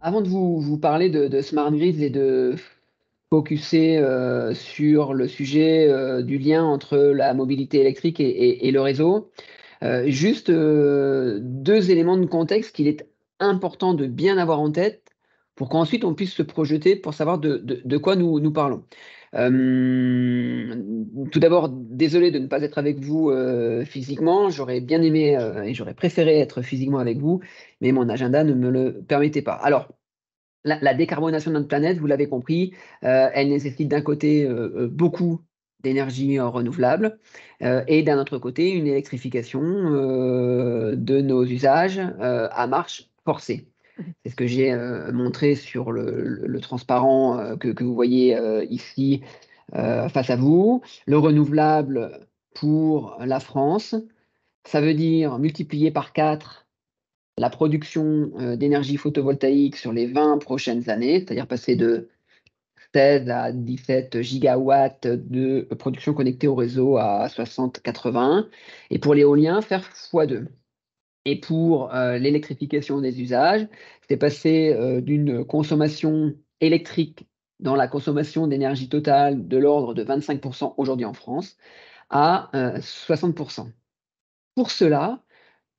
Avant de vous parler de smart grids et de focuser sur le sujet du lien entre la mobilité électrique et le réseau, juste deux éléments de contexte qu'il est important de bien avoir en tête pour qu'ensuite on puisse se projeter pour savoir de quoi nous parlons. Euh, Tout d'abord, désolé de ne pas être avec vous physiquement. J'aurais bien aimé et j'aurais préféré être physiquement avec vous, mais mon agenda ne me le permettait pas. Alors, la décarbonation de notre planète, vous l'avez compris, elle nécessite d'un côté beaucoup d'énergie renouvelable et d'un autre côté une électrification de nos usages à marche forcée. C'est ce que j'ai montré sur le transparent que vous voyez ici face à vous. Le renouvelable pour la France, ça veut dire multiplier par 4 la production d'énergie photovoltaïque sur les 20 prochaines années, c'est-à-dire passer de 16 à 17 gigawatts de production connectée au réseau à 60-80, et pour l'éolien, faire x2. Et pour l'électrification des usages, c'est passer d'une consommation électrique dans la consommation d'énergie totale de l'ordre de 25% aujourd'hui en France à 60%. Pour cela,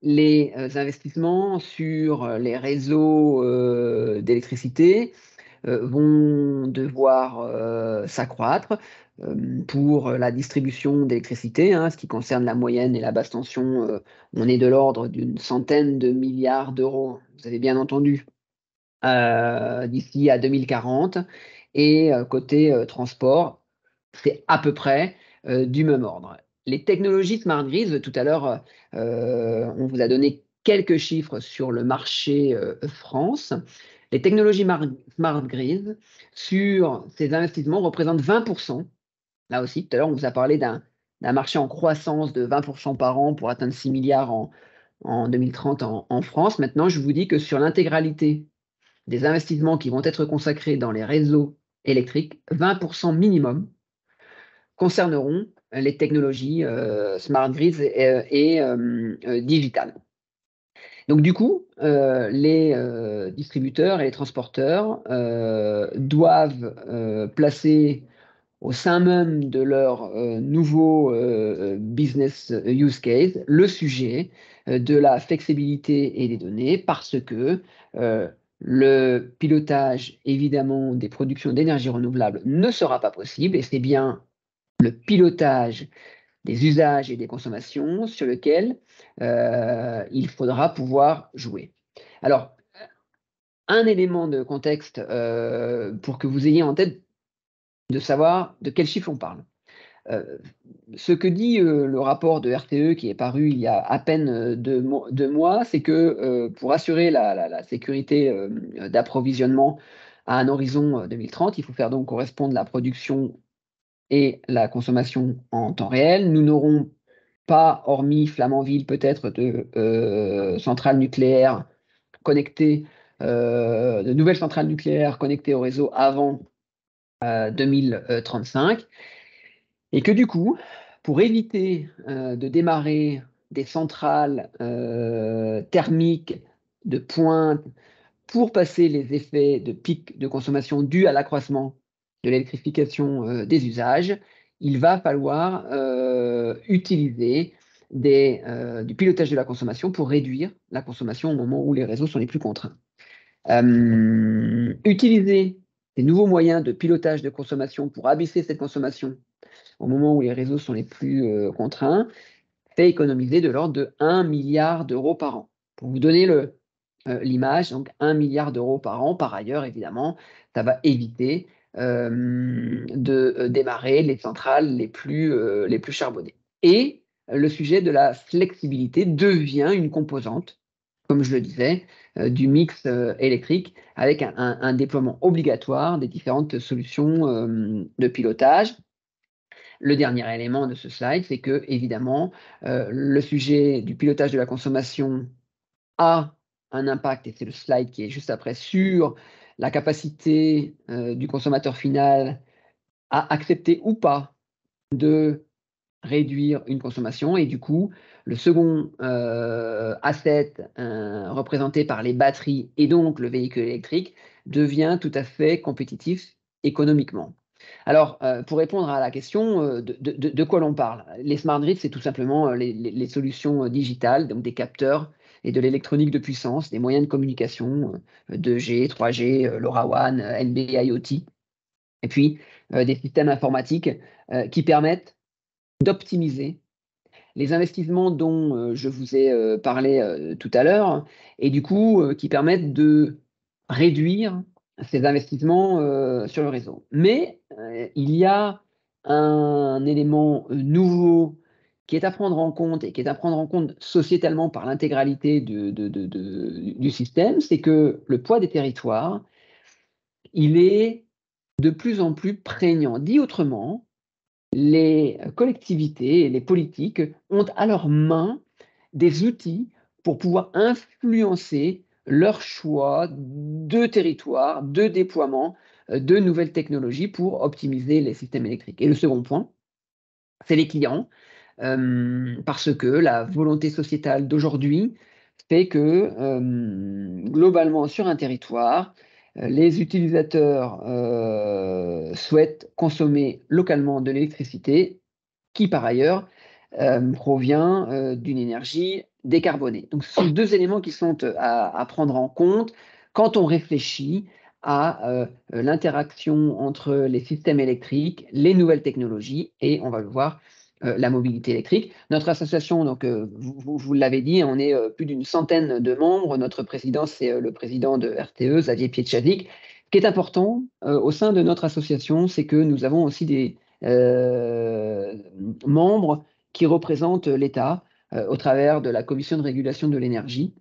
les investissements sur les réseaux d'électricité vont devoir s'accroître pour la distribution d'électricité. Hein, ce qui concerne la moyenne et la basse tension, on est de l'ordre d'une centaine de milliards d'euros, vous avez bien entendu, d'ici à 2040. Et côté transport, c'est à peu près du même ordre. Les technologies smart grids, tout à l'heure, on vous a donné quelques chiffres sur le marché France. Les technologies smart grids, sur ces investissements, représentent 20%. Là aussi, tout à l'heure, on vous a parlé d'un marché en croissance de 20% par an pour atteindre 6 milliards en 2030 en France. Maintenant, je vous dis que sur l'intégralité des investissements qui vont être consacrés dans les réseaux électriques, 20% minimum concerneront les technologies smart grids et digitales. Donc du coup, les distributeurs et les transporteurs doivent placer au sein même de leur nouveau business use case le sujet de la flexibilité et des données parce que le pilotage évidemment des productions d'énergie renouvelable ne sera pas possible et c'est bien le pilotage des usages et des consommations sur lequel il faudra pouvoir jouer. Alors, un élément de contexte pour que vous ayez en tête de savoir de quel chiffre on parle. Euh, Ce que dit le rapport de RTE qui est paru il y a à peine 2 mois, c'est que pour assurer la sécurité d'approvisionnement à un horizon 2030, il faut faire donc correspondre la production et la consommation en temps réel. Nous n'aurons pas, hormis Flamanville peut-être, de centrales nucléaires connectées, de nouvelles centrales nucléaires connectées au réseau avant 2035. Et que du coup, pour éviter de démarrer des centrales thermiques de pointe pour passer les effets de pic de consommation dus à l'accroissement de l'électrification des usages, il va falloir utiliser du pilotage de la consommation pour réduire la consommation au moment où les réseaux sont les plus contraints. Utiliser ces nouveaux moyens de pilotage de consommation pour abaisser cette consommation au moment où les réseaux sont les plus contraints, fait économiser de l'ordre de 1 milliard d'euros par an. Pour vous donner l'image, donc 1 milliard d'euros par an, par ailleurs, évidemment, ça va éviter de démarrer les centrales les plus charbonnées. Et le sujet de la flexibilité devient une composante, comme je le disais, du mix électrique avec un déploiement obligatoire des différentes solutions de pilotage. Le dernier élément de ce slide, c'est que, évidemment, le sujet du pilotage de la consommation a un impact, et c'est le slide qui est juste après, sur la capacité du consommateur final à accepter ou pas de réduire une consommation. Et du coup, le second asset représenté par les batteries et donc le véhicule électrique devient tout à fait compétitif économiquement. Alors, pour répondre à la question de quoi l'on parle, les smart grids, c'est tout simplement les solutions digitales, donc des capteurs et de l'électronique de puissance, des moyens de communication 2G, 3G, LoRaWAN, NB-IoT, et puis des systèmes informatiques qui permettent d'optimiser les investissements dont je vous ai parlé tout à l'heure, et du coup qui permettent de réduire ces investissements sur le réseau. Mais il y a un élément nouveau qui est à prendre en compte et qui est à prendre en compte sociétalement par l'intégralité du système, c'est que le poids des territoires, il est de plus en plus prégnant. Dit autrement, les collectivités et les politiques ont à leur main des outils pour pouvoir influencer leur choix de territoire, de déploiement de nouvelles technologies pour optimiser les systèmes électriques. Et le second point, c'est les clients, parce que la volonté sociétale d'aujourd'hui fait que globalement sur un territoire, les utilisateurs souhaitent consommer localement de l'électricité qui par ailleurs provient d'une énergie décarbonée. Donc ce sont deux éléments qui sont à prendre en compte quand on réfléchit à l'interaction entre les systèmes électriques, les nouvelles technologies et, on va le voir, la mobilité électrique. Notre association, donc, vous l'avez dit, on est plus d'une centaine de membres. Notre président, c'est le président de RTE, Xavier Pietchavic. Ce qui est important au sein de notre association, c'est que nous avons aussi des membres qui représentent l'État au travers de la Commission de régulation de l'énergie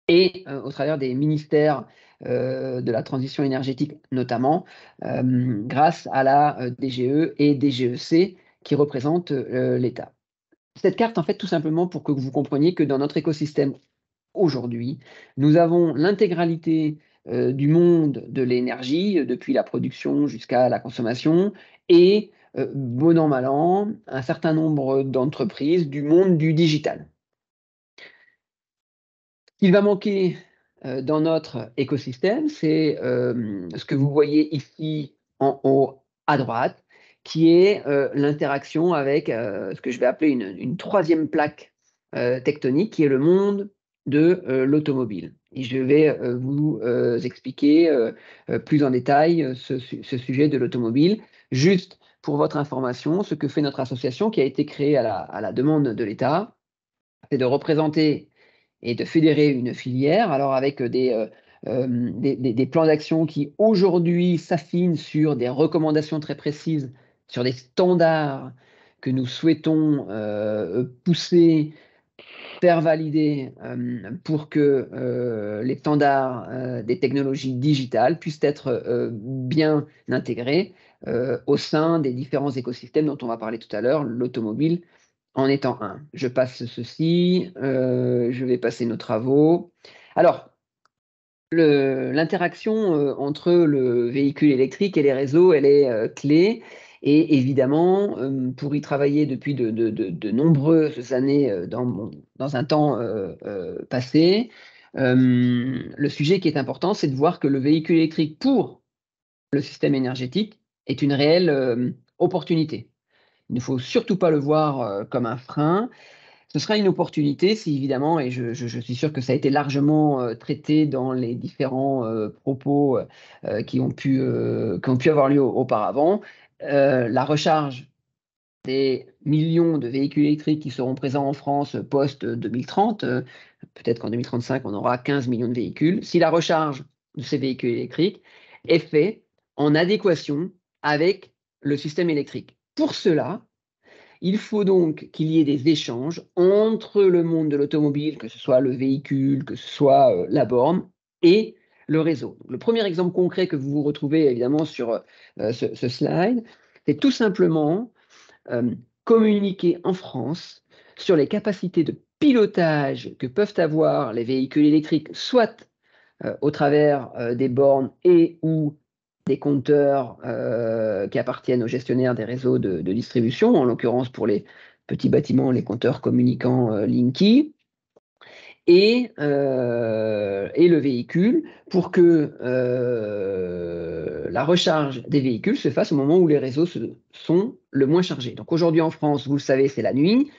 et au travers des ministères de la transition énergétique notamment, grâce à la DGE et DGEC qui représentent l'État. Cette carte, en fait, tout simplement pour que vous compreniez que dans notre écosystème aujourd'hui, nous avons l'intégralité du monde de l'énergie, depuis la production jusqu'à la consommation, et bon an, mal an, un certain nombre d'entreprises du monde du digital. Ce qu'il va manquer dans notre écosystème, c'est ce que vous voyez ici en haut à droite, qui est l'interaction avec ce que je vais appeler une troisième plaque tectonique, qui est le monde de l'automobile. Et je vais vous expliquer plus en détail ce sujet de l'automobile. Juste pour votre information, ce que fait notre association, qui a été créée à la demande de l'État, c'est de représenter et de fédérer une filière, alors avec des plans d'action qui aujourd'hui s'affinent sur des recommandations très précises, sur des standards que nous souhaitons pousser, faire valider pour que les standards des technologies digitales puissent être bien intégrés au sein des différents écosystèmes dont on va parler tout à l'heure, l'automobile en étant un. Je passe ceci, je vais passer nos travaux. Alors, l'interaction entre le véhicule électrique et les réseaux, elle est clé. Et évidemment, pour y travailler depuis de nombreuses années dans un temps passé, le sujet qui est important, c'est de voir que le véhicule électrique pour le système énergétique est une réelle opportunité. Il ne faut surtout pas le voir comme un frein. Ce sera une opportunité si évidemment, et je suis sûr que ça a été largement traité dans les différents propos qui ont pu avoir lieu auparavant, la recharge des millions de véhicules électriques qui seront présents en France post-2030, peut-être qu'en 2035, on aura 15 millions de véhicules. Si la recharge de ces véhicules électriques est faite en adéquation avec le système électrique. Pour cela, il faut donc qu'il y ait des échanges entre le monde de l'automobile, que ce soit le véhicule, que ce soit la borne, et le réseau. Le premier exemple concret que vous retrouvez évidemment sur ce slide, c'est tout simplement communiquer en France sur les capacités de pilotage que peuvent avoir les véhicules électriques, soit au travers des bornes et ou des compteurs qui appartiennent aux gestionnaires des réseaux de distribution, en l'occurrence pour les petits bâtiments, les compteurs communicants Linky, et le véhicule pour que la recharge des véhicules se fasse au moment où les réseaux sont le moins chargés. Donc aujourd'hui en France, vous le savez, c'est la nuit.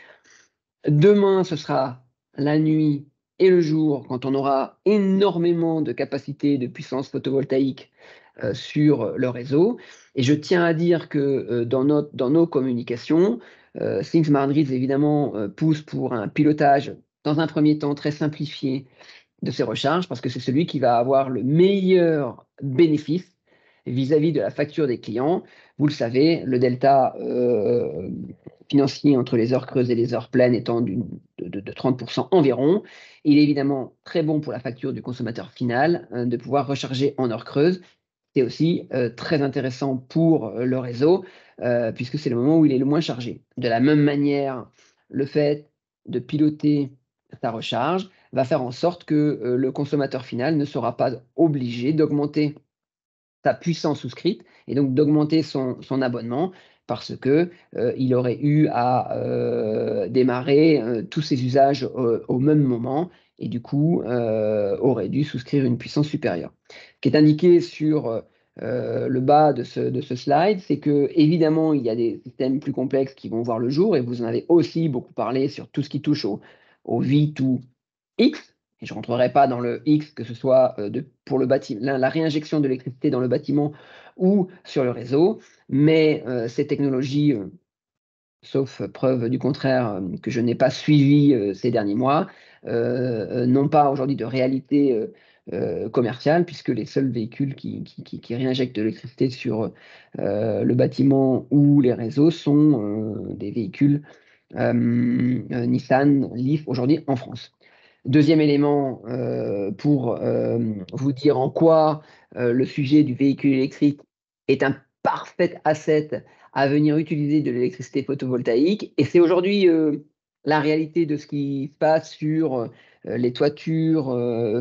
Demain, ce sera la nuit et le jour quand on aura énormément de capacité de puissance photovoltaïque sur le réseau. Et je tiens à dire que dans nos communications, Think Smart Grids évidemment pousse pour un pilotage dans un premier temps très simplifié de ces recharges parce que c'est celui qui va avoir le meilleur bénéfice vis-à-vis de la facture des clients. Vous le savez, le delta financier entre les heures creuses et les heures pleines étant de 30% environ, il est évidemment très bon pour la facture du consommateur final de pouvoir recharger en heures creuses. C'est aussi très intéressant pour le réseau puisque c'est le moment où il est le moins chargé. De la même manière, le fait de piloter sa recharge va faire en sorte que le consommateur final ne sera pas obligé d'augmenter sa puissance souscrite et donc d'augmenter son abonnement parce que il aurait eu à démarrer tous ses usages au même moment et du coup aurait dû souscrire une puissance supérieure. Ce qui est indiqué sur le bas de ce slide, c'est que évidemment il y a des systèmes plus complexes qui vont voir le jour et vous en avez aussi beaucoup parlé sur tout ce qui touche au V2X. Et je ne rentrerai pas dans le X, que ce soit pour le bâtiment, la réinjection de l'électricité dans le bâtiment ou sur le réseau, mais ces technologies, sauf preuve du contraire que je n'ai pas suivi ces derniers mois, n'ont pas aujourd'hui de réalité commerciale, puisque les seuls véhicules qui réinjectent de l'électricité sur le bâtiment ou les réseaux sont des véhicules Nissan Leaf aujourd'hui en France. Deuxième élément pour vous dire en quoi le sujet du véhicule électrique est un parfait asset à venir utiliser de l'électricité photovoltaïque. Et c'est aujourd'hui la réalité de ce qui se passe sur les toitures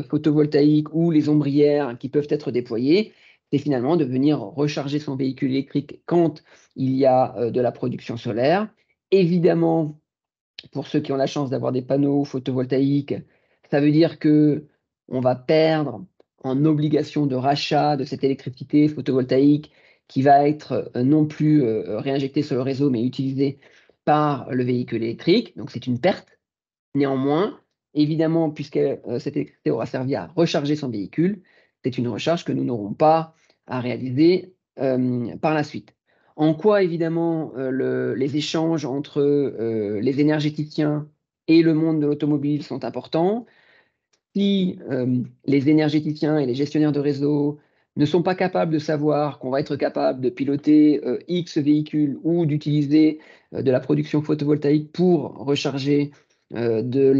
photovoltaïques ou les ombrières qui peuvent être déployées. C'est finalement de venir recharger son véhicule électrique quand il y a de la production solaire. Évidemment, pour ceux qui ont la chance d'avoir des panneaux photovoltaïques, ça veut dire que on va perdre en obligation de rachat de cette électricité photovoltaïque qui va être non plus réinjectée sur le réseau, mais utilisée par le véhicule électrique. Donc c'est une perte. Néanmoins, évidemment, puisque cette électricité aura servi à recharger son véhicule, c'est une recharge que nous n'aurons pas à réaliser par la suite. En quoi, évidemment, les échanges entre les énergéticiens et le monde de l'automobile sont importants. Si les énergéticiens et les gestionnaires de réseau ne sont pas capables de savoir qu'on va être capable de piloter X véhicules ou d'utiliser de la production photovoltaïque pour recharger des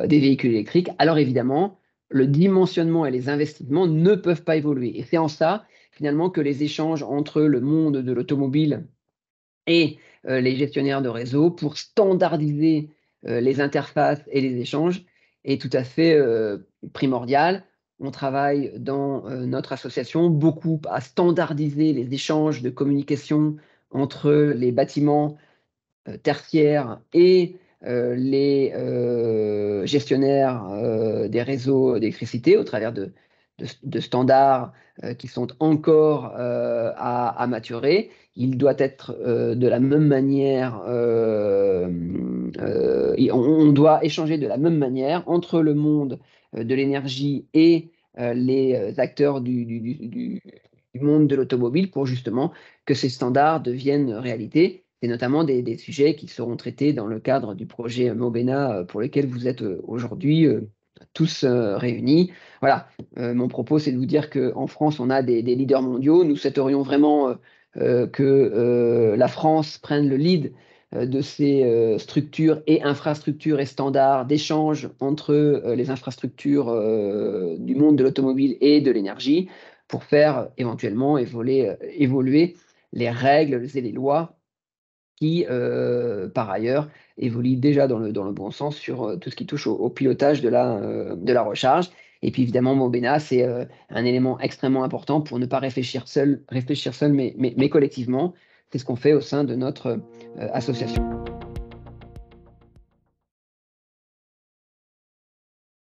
véhicules électriques, alors évidemment, le dimensionnement et les investissements ne peuvent pas évoluer. Et c'est en ça, finalement, que les échanges entre le monde de l'automobile et les gestionnaires de réseau pour standardiser les interfaces et les échanges est tout à fait primordial. On travaille dans notre association beaucoup à standardiser les échanges de communication entre les bâtiments tertiaires et les gestionnaires des réseaux d'électricité au travers de standards qui sont encore à maturer. Il doit être de la même manière, on doit échanger de la même manière entre le monde de l'énergie et les acteurs du monde de l'automobile pour justement que ces standards deviennent réalité. C'est notamment des sujets qui seront traités dans le cadre du projet Mobena pour lequel vous êtes aujourd'hui tous réunis. Voilà, mon propos, c'est de vous dire qu'en France, on a des leaders mondiaux. Nous souhaiterions vraiment que la France prenne le lead de ces structures et infrastructures et standards d'échange entre les infrastructures du monde de l'automobile et de l'énergie pour faire éventuellement évoluer les règles et les lois qui, par ailleurs, évoluent déjà dans le bon sens sur tout ce qui touche au pilotage de la recharge. Et puis évidemment, Mobena, c'est un élément extrêmement important pour ne pas réfléchir seul, mais collectivement. C'est ce qu'on fait au sein de notre association.